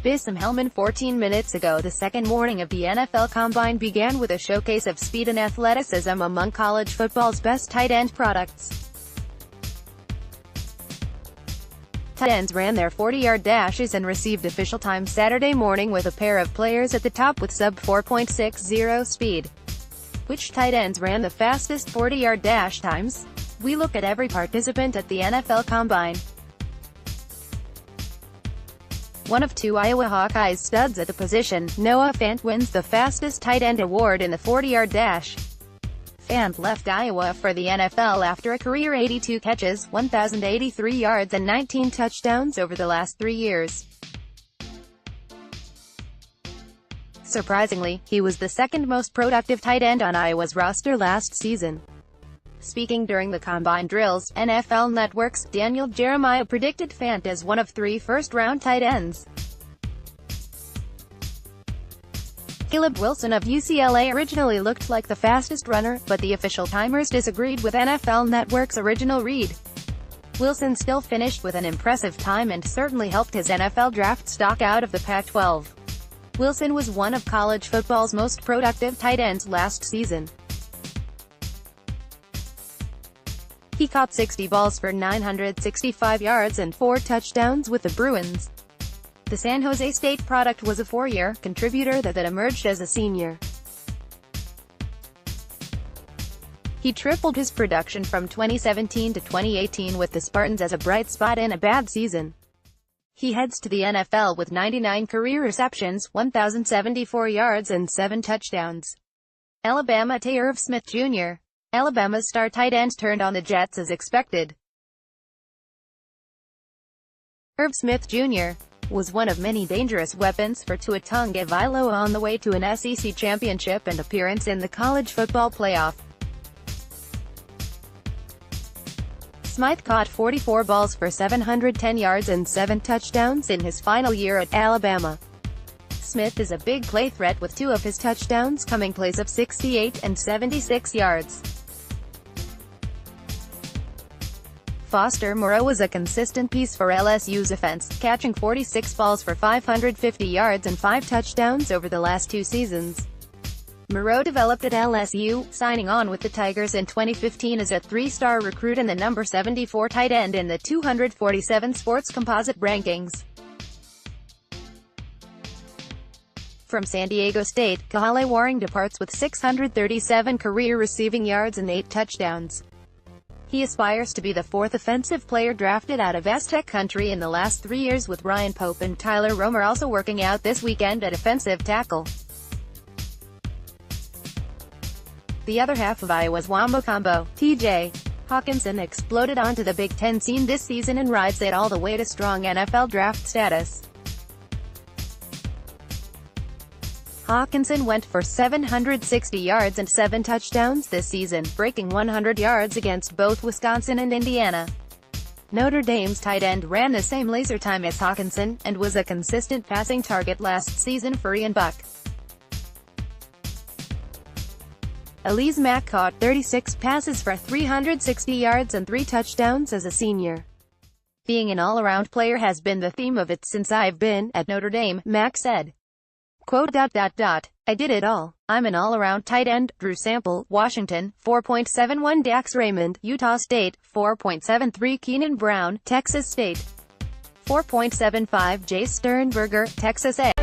BySam Hellman. 14 minutes ago, the second morning of the NFL Combine began with a showcase of speed and athleticism among college football's best tight end products. Tight ends ran their 40-yard dashes and received official time Saturday morning with a pair of players at the top with sub 4.60 speed. Which tight ends ran the fastest 40-yard dash times? We look at every participant at the NFL Combine. One of two Iowa Hawkeyes studs at the position, Noah Fant wins the fastest tight end award in the 40-yard dash. Fant left Iowa for the NFL after a career 82 catches, 1,083 yards and 19 touchdowns over the last 3 years. Surprisingly, he was the second most productive tight end on Iowa's roster last season. Speaking during the Combine drills, NFL Network's Daniel Jeremiah predicted Fant as one of 3 first-round tight ends. Caleb Wilson of UCLA originally looked like the fastest runner, but the official timers disagreed with NFL Network's original read. Wilson still finished with an impressive time and certainly helped his NFL draft stock out of the Pac-12. Wilson was one of college football's most productive tight ends last season. He caught 60 balls for 965 yards and 4 touchdowns with the Bruins. The San Jose State product was a 4-year contributor that emerged as a senior. He tripled his production from 2017 to 2018 with the Spartans as a bright spot in a bad season. He heads to the NFL with 99 career receptions, 1,074 yards and 7 touchdowns. Alabama Irv Smith Jr. Alabama's star tight end turned on the Jets as expected. Irv Smith Jr. was one of many dangerous weapons for Tua Tagovailoa on the way to an SEC championship and appearance in the college football playoff. Smith caught 44 balls for 710 yards and 7 touchdowns in his final year at Alabama. Smith is a big play threat with 2 of his touchdowns coming plays of 68 and 76 yards. Foster Moreau was a consistent piece for LSU's offense, catching 46 balls for 550 yards and 5 touchdowns over the last 2 seasons. Moreau developed at LSU, signing on with the Tigers in 2015 as a 3-star recruit and the number 74 tight end in the 247 Sports Composite rankings. From San Diego State, Kahale Warring departs with 637 career receiving yards and 8 touchdowns. He aspires to be the 4th offensive player drafted out of Aztec country in the last 3 years, with Ryan Pope and Tyler Romer also working out this weekend at offensive tackle. The other half of Iowa's Wombo combo, T.J. Hawkinson, exploded onto the Big Ten scene this season and rides it all the way to strong NFL draft status. Hawkinson went for 760 yards and 7 touchdowns this season, breaking 100 yards against both Wisconsin and Indiana. Notre Dame's tight end ran the same laser time as Hawkinson, and was a consistent passing target last season for Ian Buck. Elise Mack caught 36 passes for 360 yards and 3 touchdowns as a senior. Being an all-around player has been the theme of it since I've been at Notre Dame, Mack said. Quote, I did it all. I'm an all-around tight end. Drew Sample, Washington, 4.71 Dax Raymond, Utah State, 4.73 Keenan Brown, Texas State, 4.75 Jace Sternberger, Texas A.